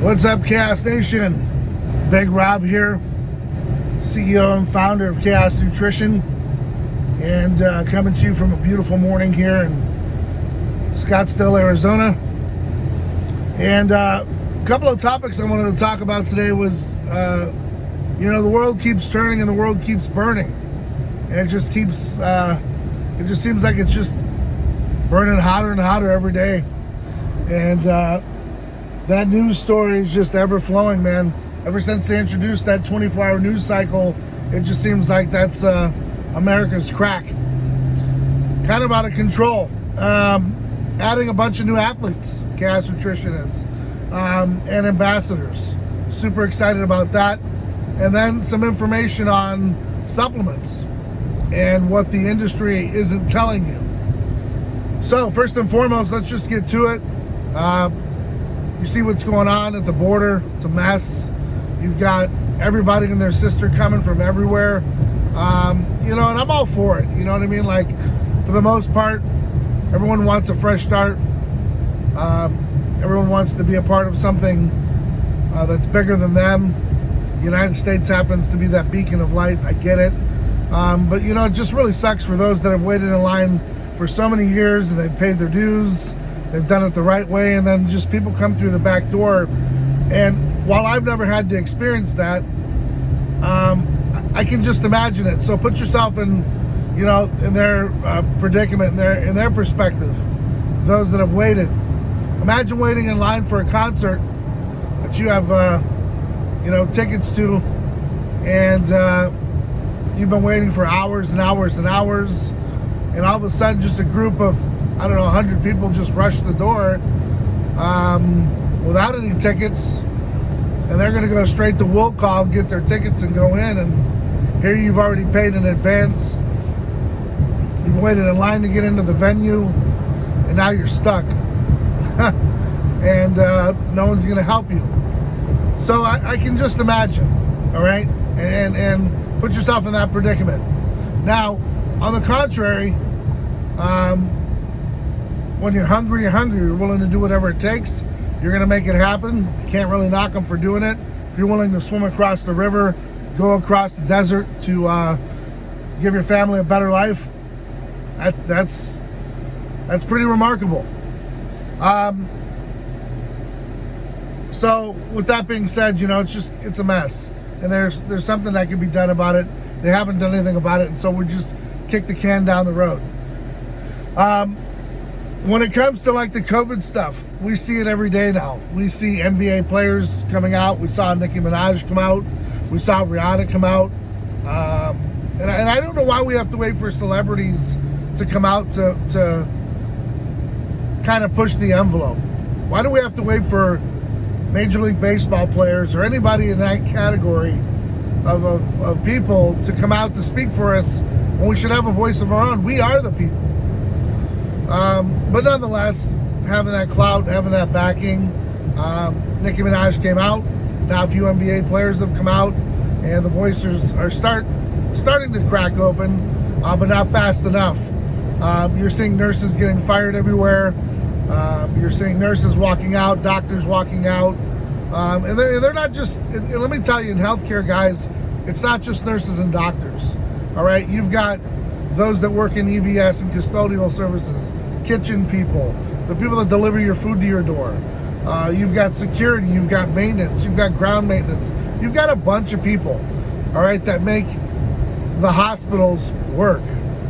What's up, Chaos Nation? Big Rob here, CEO and founder of Chaos Nutrition, and coming to you from a beautiful morning here in Scottsdale, Arizona. And a couple of topics I wanted to talk about today was, the world keeps turning and the world keeps burning. And it just keeps, it just seems like it's just burning hotter and hotter every day. And that news story is just ever flowing, man. Ever since they introduced that 24-hour news cycle, it just seems like that's America's crack. Kind of out of control. Adding a bunch of new athletes, Chaos Nutrition is, and ambassadors. Super excited about that. And then some information on supplements and what the industry isn't telling you. So first and foremost, let's just get to it. You see what's going on at the border. It's a mess. You've got everybody and their sister coming from everywhere. And I'm all for it. You know what I mean? Like, for the most part, everyone wants a fresh start. Everyone wants to be a part of something that's bigger than them. The United States happens to be that beacon of light. I get it. But it just really sucks for those that have waited in line for so many years and they've paid their dues. They've done it the right way, and then just people come through the back door. And while I've never had to experience that, I can just imagine it. So put yourself in, in their predicament, in their perspective. Those that have waited. Imagine waiting in line for a concert that you have, tickets to, and you've been waiting for hours and hours and hours, and all of a sudden, just a group of 100 people just rush the door without any tickets, and they're going to go straight to will call, get their tickets, and go in. And here you've already paid in advance. You've waited in line to get into the venue, and now you're stuck. And no one's going to help you. So I can just imagine, all right? And put yourself in that predicament. Now, on the contrary, when you're hungry, you're willing to do whatever it takes. You're going to make it happen. You can't really knock them for doing it. If you're willing to swim across the river, go across the desert to give your family a better life, that's pretty remarkable. So with that being said, it's a mess. And there's something that can be done about it. They haven't done anything about it, and so we just kick the can down the road. When it comes to like the COVID stuff, we see it every day now. We see NBA players coming out. We saw Nicki Minaj come out. We saw Rihanna come out. And I don't know why we have to wait for celebrities to come out to kind of push the envelope. Why do we have to wait for Major League Baseball players or anybody in that category of people to come out to speak for us when we should have a voice of our own? We are the people. But nonetheless, having that clout, having that backing, Nicki Minaj came out. Now a few NBA players have come out, and the voices are starting to crack open, but not fast enough. You're seeing nurses getting fired everywhere. You're seeing nurses walking out, doctors walking out, and they're not just. And let me tell you, in healthcare, guys, it's not just nurses and doctors. All right, you've got those that work in EVS and custodial services, kitchen people, the people that deliver your food to your door. You've got security, you've got maintenance, you've got ground maintenance. You've got a bunch of people, all right, that make the hospitals work.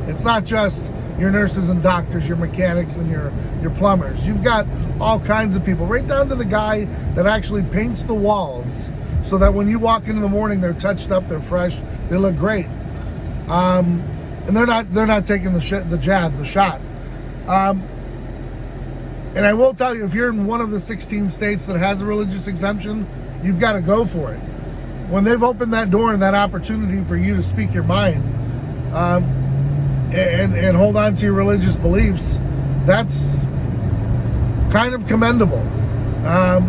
It's not just your nurses and doctors, your mechanics and your plumbers. You've got all kinds of people, right down to the guy that actually paints the walls so that when you walk in the morning, they're touched up, they're fresh, they look great. And they're not taking the shot. And I will tell you, if you're in one of the 16 states that has a religious exemption, you've got to go for it. When they've opened that door and that opportunity for you to speak your mind, and hold on to your religious beliefs, that's kind of commendable.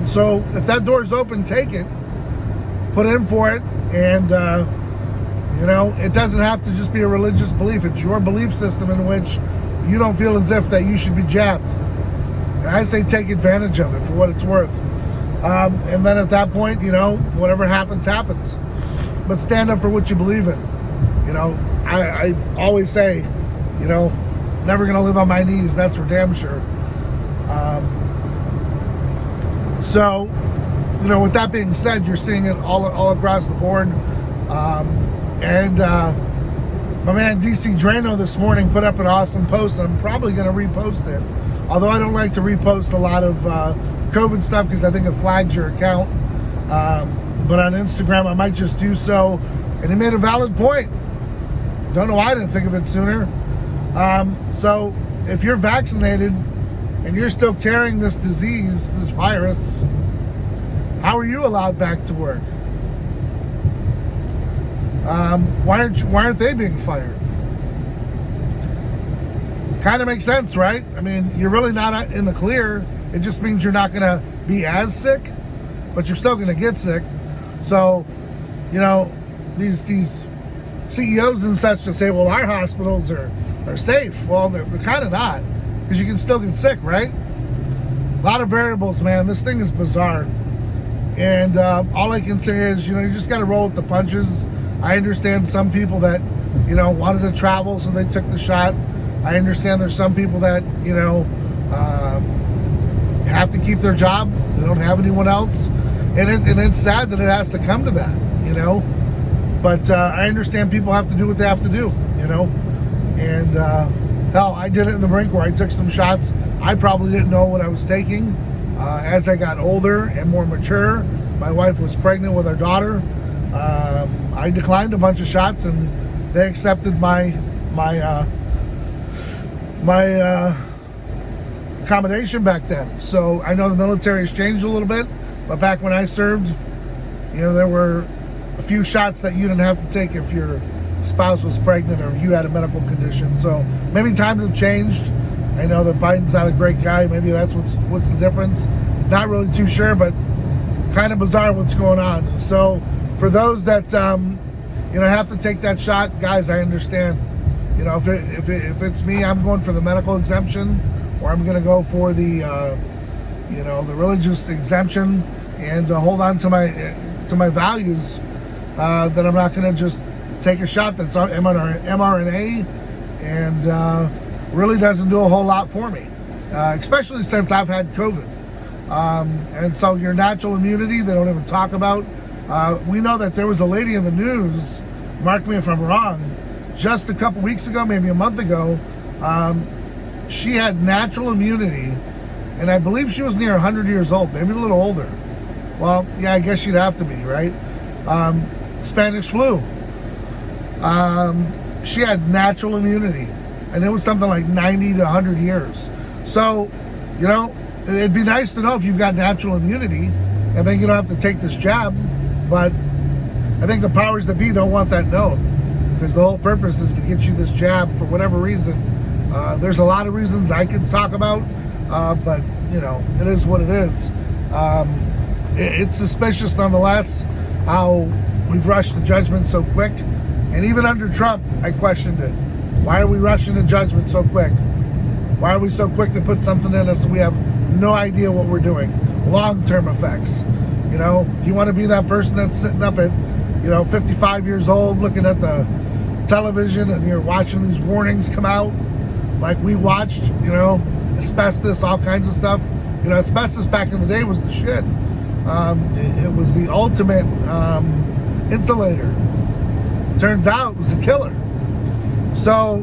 So if that door's open, take it, put in for it, and it doesn't have to just be a religious belief. It's your belief system in which you don't feel as if that you should be jabbed. And I say take advantage of it for what it's worth. And then at that point, whatever happens, happens. But stand up for what you believe in. I always say, never going to live on my knees. That's for damn sure. So, with that being said, you're seeing it all across the board. And my man DC Drano this morning put up an awesome post, and I'm probably going to repost it. Although I don't like to repost a lot of COVID stuff because I think it flags your account. But on Instagram, I might just do so. And he made a valid point. Don't know why I didn't think of it sooner. So if you're vaccinated and you're still carrying this disease, this virus, how are you allowed back to work? Why aren't they being fired? Kind of makes sense, right? I mean, you're really not in the clear. It just means you're not going to be as sick, but you're still going to get sick. So, these CEOs and such to say, well, our hospitals are safe. Well, they're kind of not, because you can still get sick, right? A lot of variables, man. This thing is bizarre. And all I can say is, you just got to roll with the punches. I understand some people that, wanted to travel, so they took the shot. I understand there's some people that, have to keep their job. They don't have anyone else. And it's sad that it has to come to that, But I understand people have to do what they have to do, And hell, I did it in the Marine Corps. I took some shots. I probably didn't know what I was taking. As I got older and more mature, my wife was pregnant with our daughter. I declined a bunch of shots, and they accepted my accommodation back then. So I know the military has changed a little bit, but back when I served, there were a few shots that you didn't have to take if your spouse was pregnant or you had a medical condition. So maybe times have changed. I know that Biden's not a great guy. Maybe that's what's the difference. Not really too sure, but kind of bizarre what's going on. So for those that have to take that shot, guys, I understand. If it's me, I'm going for the medical exemption, or I'm going to go for the the religious exemption, and hold on to my values. That I'm not going to just take a shot that's mRNA and really doesn't do a whole lot for me, especially since I've had COVID. And so your natural immunity, they don't even talk about. We know that there was a lady in the news, mark me if I'm wrong, just a couple weeks ago, maybe a month ago, she had natural immunity, and I believe she was near 100 years old, maybe a little older. Well, yeah, I guess she'd have to be, right? Spanish flu. She had natural immunity, and it was something like 90 to 100 years. So, it'd be nice to know if you've got natural immunity, and then you don't have to take this jab. But I think the powers that be don't want that known, because the whole purpose is to get you this jab for whatever reason. There's a lot of reasons I could talk about, but it is what it is. It's suspicious nonetheless how we've rushed to judgment so quick. And even under Trump, I questioned it. Why are we rushing to judgment so quick? Why are we so quick to put something in us and we have no idea what we're doing? Long-term effects. You want to be that person that's sitting up at 55 years old looking at the television, and you're watching these warnings come out like we watched, asbestos, all kinds of stuff. Asbestos back in the day was the shit. It was the ultimate insulator. Turns out it was a killer. So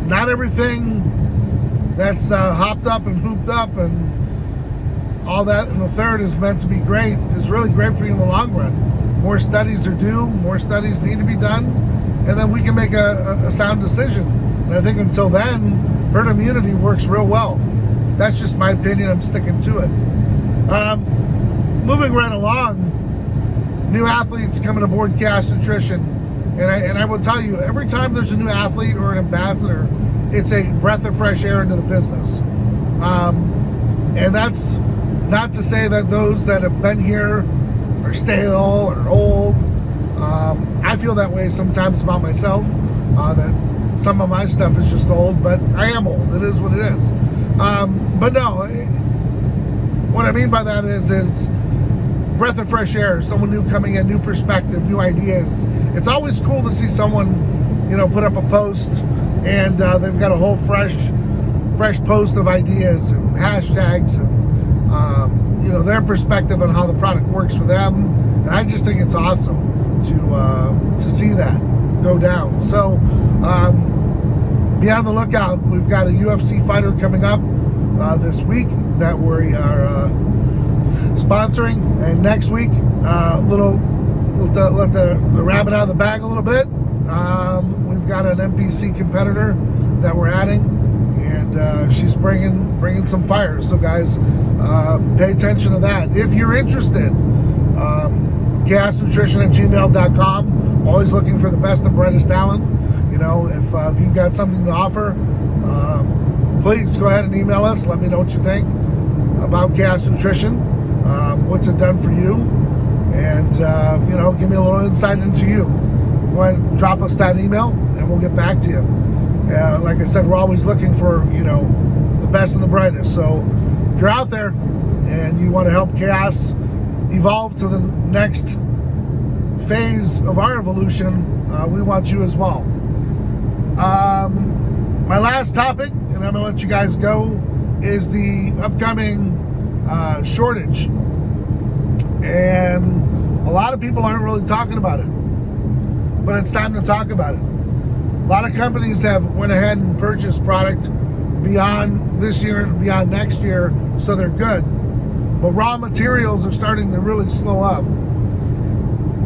not everything that's hopped up and hooped up and all that and the third is meant to be great, is really great for you in the long run. More studies are due, more studies need to be done, and then we can make a sound decision. And I think until then, herd immunity works real well. That's just my opinion. I'm sticking to it. Moving right along, new athletes coming aboard Cash Nutrition. And I will tell you, every time there's a new athlete or an ambassador, it's a breath of fresh air into the business. And that's not to say that those that have been here are stale or old. I feel that way sometimes about myself, that some of my stuff is just old, but I am old. It is what it is. But no, what I mean by that is breath of fresh air, someone new coming in, new perspective, new ideas. It's always cool to see someone, you know, put up a post and they've got a whole fresh post of ideas and hashtags and you know, their perspective on how the product works for them. And I just think it's awesome to see that go down. So be on the lookout. We've got a UFC fighter coming up this week that we are sponsoring, and next week let the rabbit out of the bag a little bit. We've got an NPC competitor that we're adding, and she's bringing some fire. So guys, pay attention to that. If you're interested, chaosnutrition@gmail.com. Always looking for the best and brightest talent. You know, if you've got something to offer, please go ahead and email us. Let me know what you think about Chaos Nutrition. What's it done for you? And you know, give me a little insight into you. Go ahead and drop us that email, and we'll get back to you. Like I said, we're always looking for, you know, the best and the brightest. So if you're out there and you want to help Chaos evolve to the next phase of our evolution, we want you as well. My last topic, and I'm gonna let you guys go, is the upcoming shortage. And a lot of people aren't really talking about it, but it's time to talk about it. A lot of companies have went ahead and purchased product beyond this year and beyond next year, so they're good. But raw materials are starting to really slow up.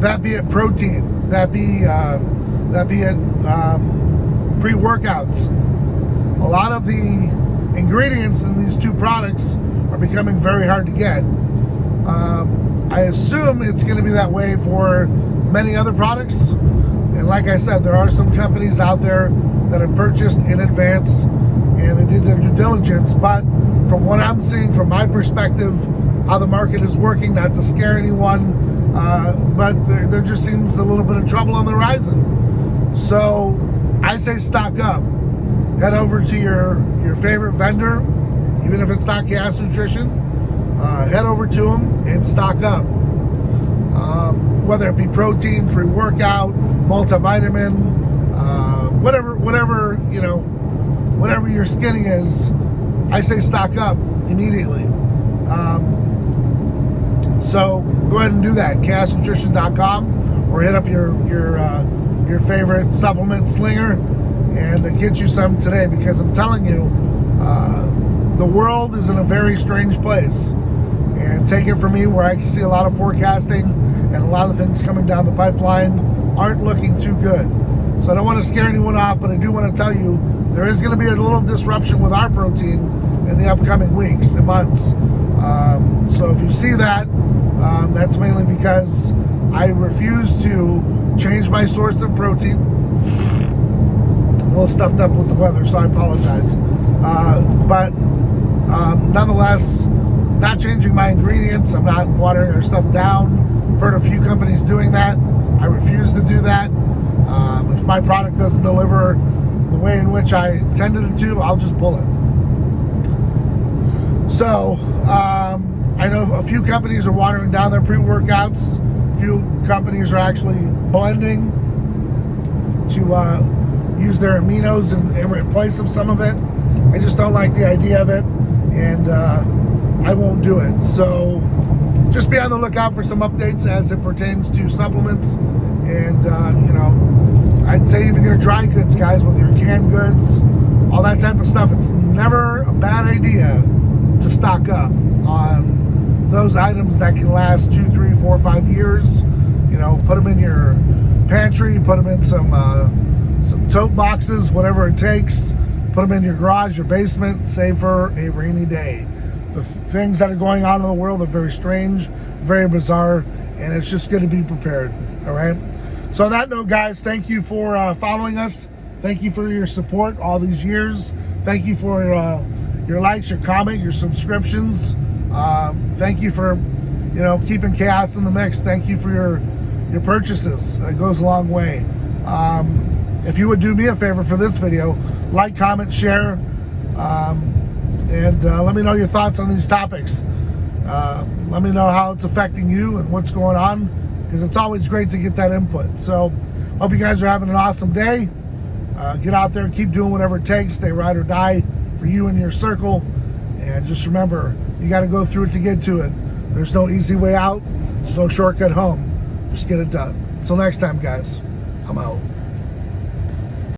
That be it protein, that be it pre-workouts. A lot of the ingredients in these two products are becoming very hard to get. I assume it's going to be that way for many other products. And like I said, there are some companies out there that have purchased in advance and they did their due diligence. But from what I'm seeing, from my perspective, how the market is working, not to scare anyone, but there just seems a little bit of trouble on the horizon. So I say stock up. Head over to your favorite vendor, even if it's not Chaos Nutrition. Head over to them and stock up. Whether it be protein, pre-workout, multivitamin, whatever you know, whatever your skinny is, I say stock up immediately. So go ahead and do that. chaosnutrition.com, or hit up your favorite supplement slinger and get you some today, because I'm telling you, the world is in a very strange place. And take it from me, where I can see a lot of forecasting and a lot of things coming down the pipeline aren't looking too good. So I don't want to scare anyone off, but I do want to tell you there is going to be a little disruption with our protein in the upcoming weeks and months. So if you see that, that's mainly because I refuse to change my source of protein. A little stuffed up with the weather, so I apologize. But nonetheless, not changing my ingredients. I'm not watering our stuff down. I've heard a few companies doing that. I refuse to do that. If my product doesn't deliver the way in which I intended it to, I'll just pull it. So I know a few companies are watering down their pre-workouts. A few companies are actually blending to use their aminos and replace some of it. I just don't like the idea of it, and I won't do it. So just be on the lookout for some updates as it pertains to supplements. And you know, I'd say even your dry goods, guys, with your canned goods, all that type of stuff, it's never a bad idea to stock up on those items that can last 2, 3, 4, 5 years. You know, put them in your pantry, put them in some tote boxes, whatever it takes. Put them in your garage, your basement, save for a rainy day. The things that are going on in the world are very strange, very bizarre, and it's just good to be prepared. All right. So on that note, guys, thank you for following us. Thank you for your support all these years. Thank you for your likes, your comment, your subscriptions. Thank you for, you know, keeping Chaos in the mix. Thank you for your purchases. It goes a long way. If you would do me a favor for this video, like, comment, share, and let me know your thoughts on these topics. Let me know how it's affecting you and what's going on, because it's always great to get that input. So hope you guys are having an awesome day. Get out there and keep doing whatever it takes. Stay ride or die for you and your circle. And just remember, you got to go through it to get to it. There's no easy way out. There's no shortcut home. Just get it done. Until next time, guys, I'm out.